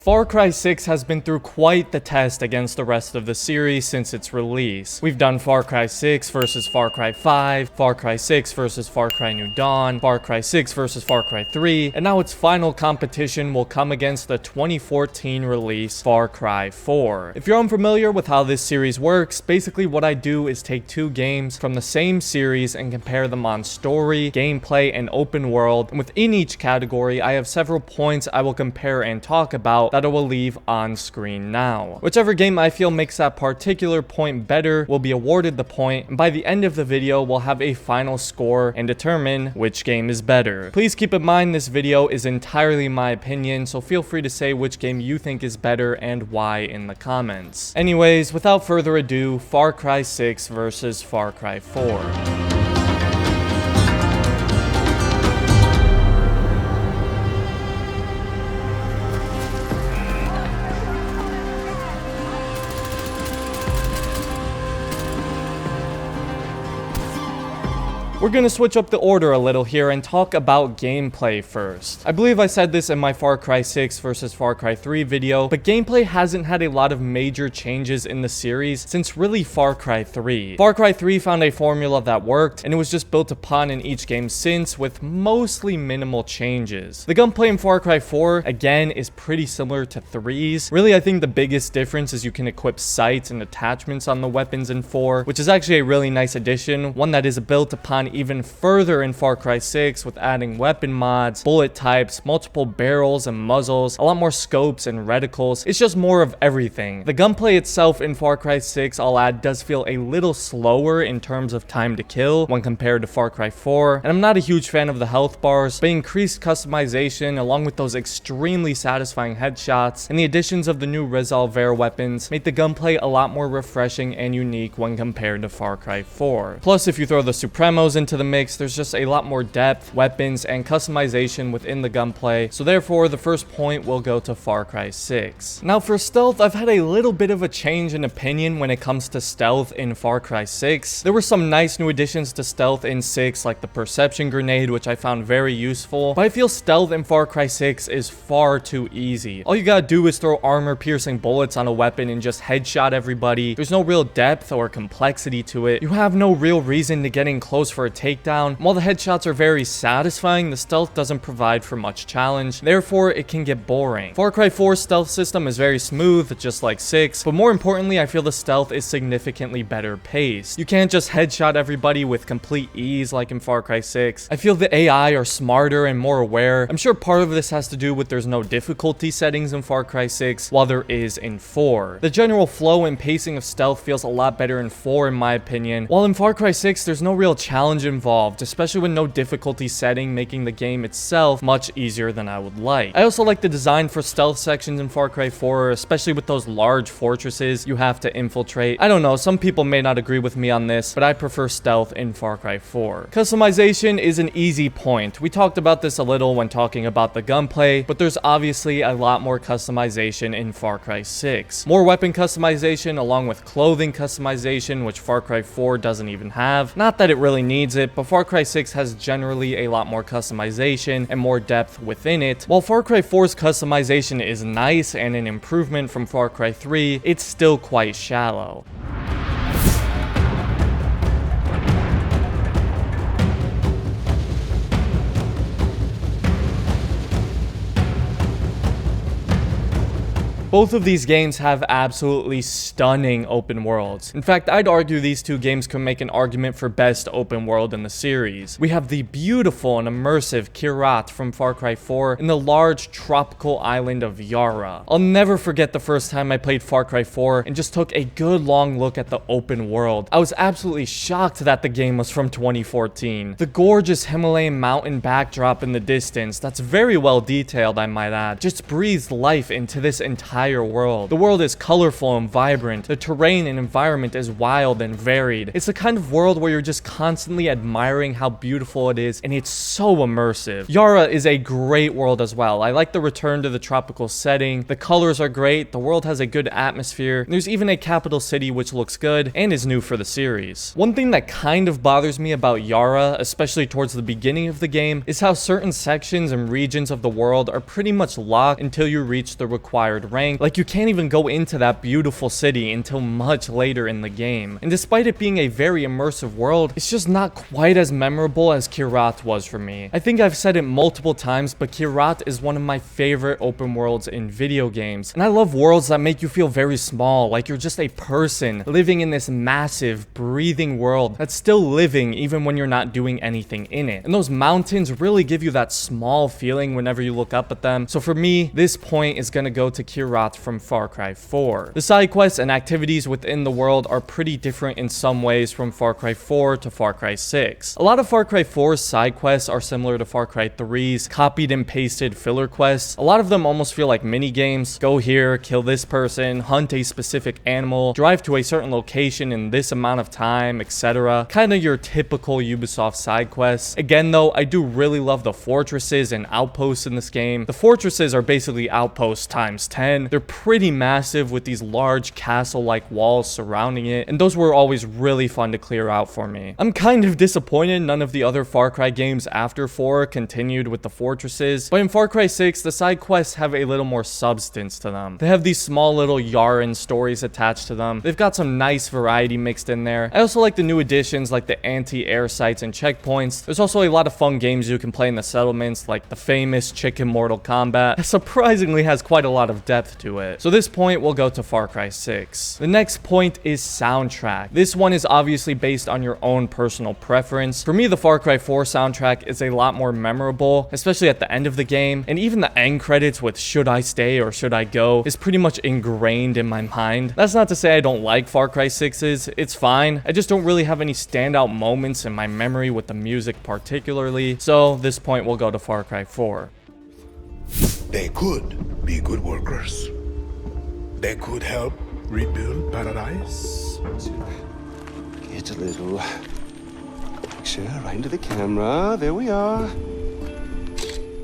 Far Cry 6 has been through quite the test against the rest of the series since its release. We've done Far Cry 6 versus Far Cry 5, Far Cry 6 versus Far Cry New Dawn, Far Cry 6 versus Far Cry 3, and now its final competition will come against the 2014 release Far Cry 4. If you're unfamiliar with how this series works, basically what I do is take two games from the same series and compare them on story, gameplay, and open world, and within each category I have several points I will compare and talk about that I will leave on screen now. Whichever game I feel makes that particular point better will be awarded the point, and by the end of the video we'll have a final score and determine which game is better. Please keep in mind this video is entirely my opinion, so feel free to say which game you think is better and why in the comments. Anyways, without further ado, Far Cry 6 versus Far Cry 4. We're gonna switch up the order a little here and talk about gameplay first. I believe I said this in my Far Cry 6 versus Far Cry 3 video, but gameplay hasn't had a lot of major changes in the series since really Far Cry 3. Far Cry 3 found a formula that worked, and it was just built upon in each game since, with mostly minimal changes. The gunplay in Far Cry 4, again, is pretty similar to 3's. Really, I think the biggest difference is you can equip sights and attachments on the weapons in 4, which is actually a really nice addition, one that is built upon even further in Far Cry 6 with adding weapon mods, bullet types, multiple barrels and muzzles, a lot more scopes and reticles. It's just more of everything. The gunplay itself in Far Cry 6, I'll add, does feel a little slower in terms of time to kill when compared to Far Cry 4, and I'm not a huge fan of the health bars, but increased customization along with those extremely satisfying headshots and the additions of the new Resolver weapons make the gunplay a lot more refreshing and unique when compared to Far Cry 4. Plus, if you throw the Supremos into the mix, there's just a lot more depth, weapons, and customization within the gunplay, so therefore the first point will go to Far Cry 6. Now for stealth, I've had a little bit of a change in opinion when it comes to stealth in Far Cry 6. There were some nice new additions to stealth in 6, like the perception grenade, which I found very useful, but I feel stealth in Far Cry 6 is far too easy. All you gotta do is throw armor-piercing bullets on a weapon and just headshot everybody. There's no real depth or complexity to it. You have no real reason to get in close for a takedown. While the headshots are very satisfying, the stealth doesn't provide for much challenge, therefore it can get boring. Far Cry 4's stealth system is very smooth, just like 6, but more importantly, I feel the stealth is significantly better paced. You can't just headshot everybody with complete ease like in Far Cry 6. I feel the AI are smarter and more aware. I'm sure part of this has to do with there's no difficulty settings in Far Cry 6, while there is in 4. The general flow and pacing of stealth feels a lot better in 4 in my opinion, while in Far Cry 6 there's no real challenge involved, especially with no difficulty setting, making the game itself much easier than I would like. I also like the design for stealth sections in Far Cry 4, especially with those large fortresses you have to infiltrate. I don't know, some people may not agree with me on this, but I prefer stealth in Far Cry 4. Customization is an easy point. We talked about this a little when talking about the gunplay, but there's obviously a lot more customization in Far Cry 6. More weapon customization along with clothing customization, which Far Cry 4 doesn't even have. Not that it really needs it, but Far Cry 6 has generally a lot more customization and more depth within it. While Far Cry 4's customization is nice and an improvement from Far Cry 3, it's still quite shallow. Both of these games have absolutely stunning open worlds. In fact, I'd argue these two games could make an argument for best open world in the series. We have the beautiful and immersive Kyrat from Far Cry 4 and the large tropical island of Yara. I'll never forget the first time I played Far Cry 4 and just took a good long look at the open world. I was absolutely shocked that the game was from 2014. The gorgeous Himalayan mountain backdrop in the distance, that's very well detailed I might add, just breathes life into this entire entire world. The world is colorful and vibrant. The terrain and environment is wild and varied. It's the kind of world where you're just constantly admiring how beautiful it is, and it's so immersive. Yara is a great world as well. I like the return to the tropical setting. The colors are great. The world has a good atmosphere. There's even a capital city which looks good and is new for the series. One thing that kind of bothers me about Yara, especially towards the beginning of the game, is how certain sections and regions of the world are pretty much locked until you reach the required rank. Like, you can't even go into that beautiful city until much later in the game. And despite it being a very immersive world, it's just not quite as memorable as Kyrat was for me. I think I've said it multiple times, but Kyrat is one of my favorite open worlds in video games. And I love worlds that make you feel very small, like you're just a person living in this massive, breathing world that's still living even when you're not doing anything in it. And those mountains really give you that small feeling whenever you look up at them. So for me, this point is gonna go to Kyrat from Far Cry 4. The side quests and activities within the world are pretty different in some ways from Far Cry 4 to Far Cry 6. A lot of Far Cry 4's side quests are similar to Far Cry 3's copied and pasted filler quests. A lot of them almost feel like mini games. Go here, kill this person, hunt a specific animal, drive to a certain location in this amount of time, etc. Kind of your typical Ubisoft side quests. Again though, I do really love the fortresses and outposts in this game. The fortresses are basically outposts times 10. They're pretty massive with these large castle-like walls surrounding it, and those were always really fun to clear out for me. I'm kind of disappointed none of the other Far Cry games after 4 continued with the fortresses, but in Far Cry 6, the side quests have a little more substance to them. They have these small little Yaran stories attached to them. They've got some nice variety mixed in there. I also like the new additions like the anti-air sites and checkpoints. There's also a lot of fun games you can play in the settlements, like the famous Chicken Mortal Kombat. It surprisingly has quite a lot of depth to it. So this point will go to Far Cry 6. The next point is soundtrack. This one is obviously based on your own personal preference. For me, the Far Cry 4 soundtrack is a lot more memorable, especially at the end of the game, and even the end credits with "Should I Stay or Should I Go" is pretty much ingrained in my mind. That's not to say I don't like Far Cry 6's, it's fine. I just don't really have any standout moments in my memory with the music particularly, so this point will go to Far Cry 4. They could be good workers. They could help rebuild paradise. Get a little picture right into the camera. There we are.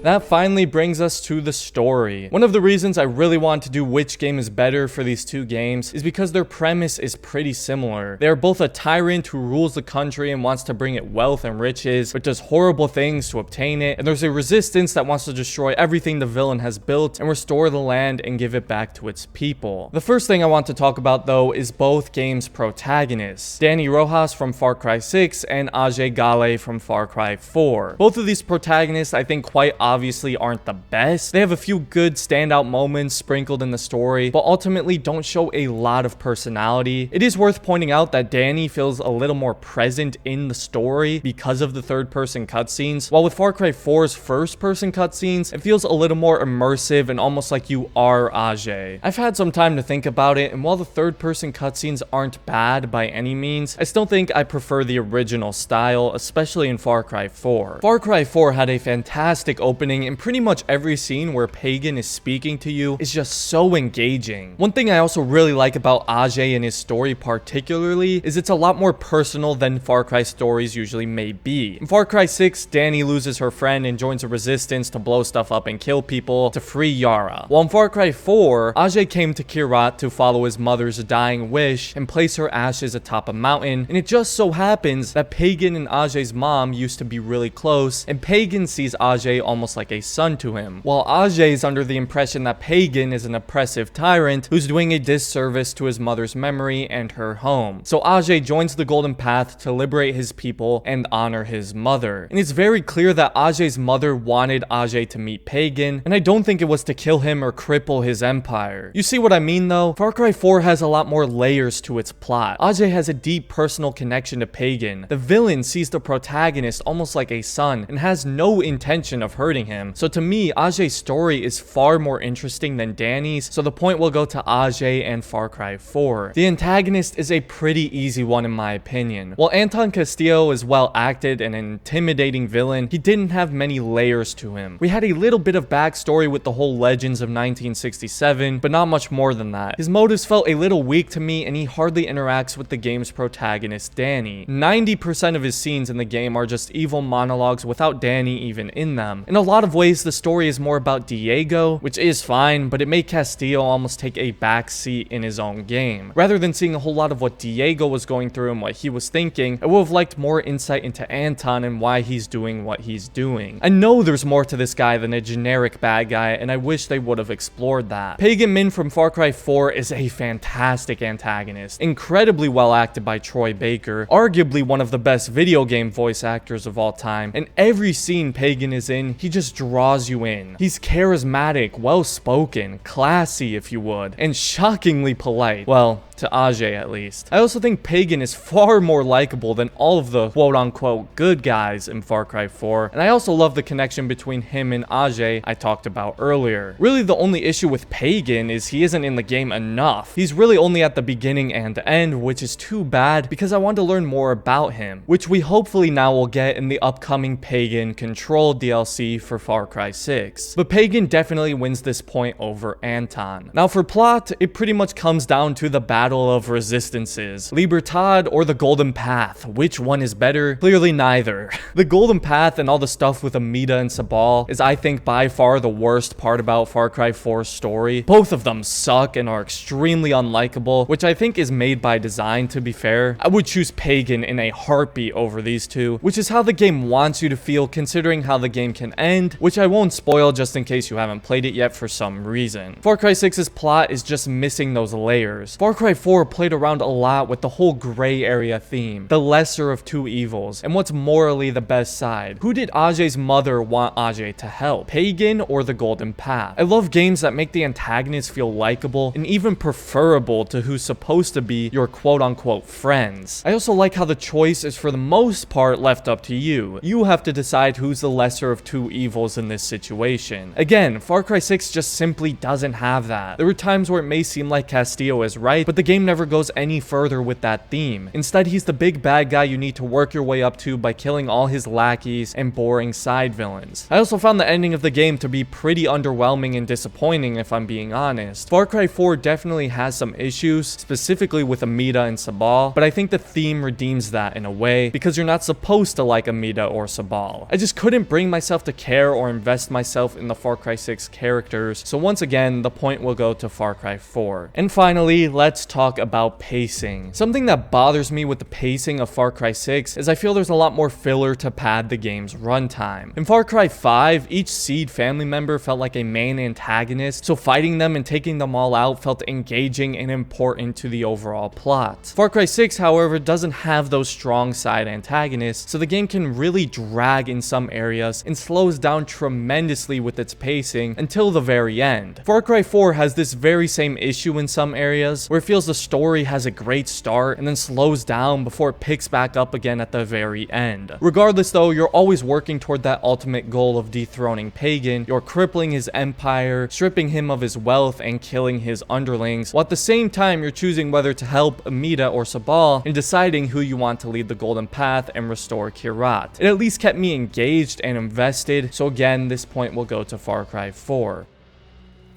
That finally brings us to the story. One of the reasons I really want to do which game is better for these two games is because their premise is pretty similar. They are both a tyrant who rules the country and wants to bring it wealth and riches, but does horrible things to obtain it, and there's a resistance that wants to destroy everything the villain has built and restore the land and give it back to its people. The first thing I want to talk about though is both games' protagonists, Danny Rojas from Far Cry 6 and Ajay Ghale from Far Cry 4. Both of these protagonists I think quite obviously aren't the best. They have a few good standout moments sprinkled in the story, but ultimately don't show a lot of personality. It is worth pointing out that Danny feels a little more present in the story because of the third-person cutscenes, while with Far Cry 4's first-person cutscenes, it feels a little more immersive and almost like you are Ajay. I've had some time to think about it, and while the third-person cutscenes aren't bad by any means, I still think I prefer the original style, especially in Far Cry 4. Far Cry 4 had a fantastic opening, and pretty much every scene where Pagan is speaking to you is just so engaging. One thing I also really like about Ajay and his story particularly is it's a lot more personal than Far Cry stories usually may be. In Far Cry 6, Danny loses her friend and joins a resistance to blow stuff up and kill people to free Yara. While in Far Cry 4, Ajay came to Kyrat to follow his mother's dying wish and place her ashes atop a mountain, and it just so happens that Pagan and Ajay's mom used to be really close, and Pagan sees Ajay almost like a son to him, while Ajay is under the impression that Pagan is an oppressive tyrant who's doing a disservice to his mother's memory and her home. So Ajay joins the Golden Path to liberate his people and honor his mother. And it's very clear that Ajay's mother wanted Ajay to meet Pagan, and I don't think it was to kill him or cripple his empire. You see what I mean though? Far Cry 4 has a lot more layers to its plot. Ajay has a deep personal connection to Pagan. The villain sees the protagonist almost like a son and has no intention of hurting hurting him. So to me, Ajay's story is far more interesting than Danny's, so the point will go to Ajay and Far Cry 4. The antagonist is a pretty easy one in my opinion. While Anton Castillo is well acted and an intimidating villain, he didn't have many layers to him. We had a little bit of backstory with the whole Legends of 1967, but not much more than that. His motives felt a little weak to me, and he hardly interacts with the game's protagonist, Danny. 90% of his scenes in the game are just evil monologues without Danny even in them. In a lot of ways, the story is more about Diego, which is fine, but it made Castillo almost take a back seat in his own game. Rather than seeing a whole lot of what Diego was going through and what he was thinking, I would have liked more insight into Anton and why he's doing what he's doing. I know there's more to this guy than a generic bad guy, and I wish they would have explored that. Pagan Min from Far Cry 4 is a fantastic antagonist, incredibly well acted by Troy Baker, arguably one of the best video game voice actors of all time, and every scene Pagan is in, he just draws you in. He's charismatic, well-spoken, classy if you would, and shockingly polite. Well, to Ajay at least. I also think Pagan is far more likable than all of the quote-unquote good guys in Far Cry 4, and I also love the connection between him and Ajay I talked about earlier. Really, the only issue with Pagan is he isn't in the game enough. He's really only at the beginning and end, which is too bad because I want to learn more about him, which we hopefully now will get in the upcoming Pagan Control DLC for Far Cry 6. But Pagan definitely wins this point over Anton. Now for plot, it pretty much comes down to the battle of resistances. Libertad or the Golden Path? Which one is better? Clearly neither. The Golden Path and all the stuff with Amida and Sabal is, I think, by far the worst part about Far Cry 4's story. Both of them suck and are extremely unlikable, which I think is made by design, to be fair. I would choose Pagan in a heartbeat over these two, which is how the game wants you to feel considering how the game can end, which I won't spoil just in case you haven't played it yet for some reason. Far Cry 6's plot is just missing those layers. Far Cry 4 played around a lot with the whole gray area theme, the lesser of two evils, and what's morally the best side. Who did Ajay's mother want Ajay to help? Pagan or the Golden Path? I love games that make the antagonist feel likable and even preferable to who's supposed to be your quote-unquote friends. I also like how the choice is for the most part left up to you. You have to decide who's the lesser of two evils in this situation. Again, Far Cry 6 just simply doesn't have that. There were times where it may seem like Castillo is right, but the game never goes any further with that theme. Instead, he's the big bad guy you need to work your way up to by killing all his lackeys and boring side villains. I also found the ending of the game to be pretty underwhelming and disappointing, if I'm being honest. Far Cry 4 definitely has some issues, specifically with Amida and Sabal, but I think the theme redeems that in a way, because you're not supposed to like Amida or Sabal. I just couldn't bring myself to care or invest myself in the Far Cry 6 characters, so once again, the point will go to Far Cry 4. And finally, let's talk about pacing. Something that bothers me with the pacing of Far Cry 6 is I feel there's a lot more filler to pad the game's runtime. In Far Cry 5, each Seed family member felt like a main antagonist, so fighting them and taking them all out felt engaging and important to the overall plot. Far Cry 6, however, doesn't have those strong side antagonists, so the game can really drag in some areas and slows down tremendously with its pacing until the very end. Far Cry 4 has this very same issue in some areas, where it feels the story has a great start and then slows down before it picks back up again at the very end. Regardless though, you're always working toward that ultimate goal of dethroning Pagan. You're crippling his empire, stripping him of his wealth, and killing his underlings, while at the same time you're choosing whether to help Amida or Sabal and deciding who you want to lead the Golden Path and restore Kirat. It at least kept me engaged and invested, so again, this point will go to Far Cry 4.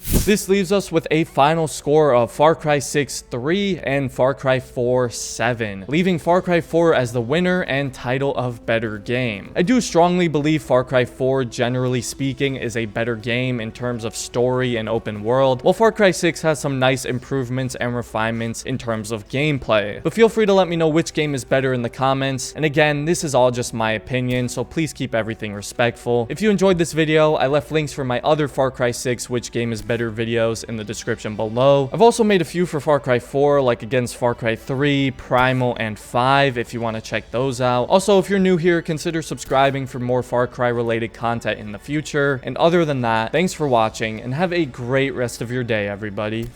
This leaves us with a final score of Far Cry 6 3 and Far Cry 4 7, leaving Far Cry 4 as the winner and title of better game. I do strongly believe Far Cry 4, generally speaking, is a better game in terms of story and open world, while Far Cry 6 has some nice improvements and refinements in terms of gameplay. But feel free to let me know which game is better in the comments, and again, this is all just my opinion, so please keep everything respectful. If you enjoyed this video, I left links for my other Far Cry 6 which game is better videos in the description below. I've also made a few for Far Cry 4, like against Far Cry 3, Primal, and 5 if you want to check those out. Also, if you're new here, consider subscribing for more Far Cry related content in the future. And other than that, thanks for watching and have a great rest of your day, everybody.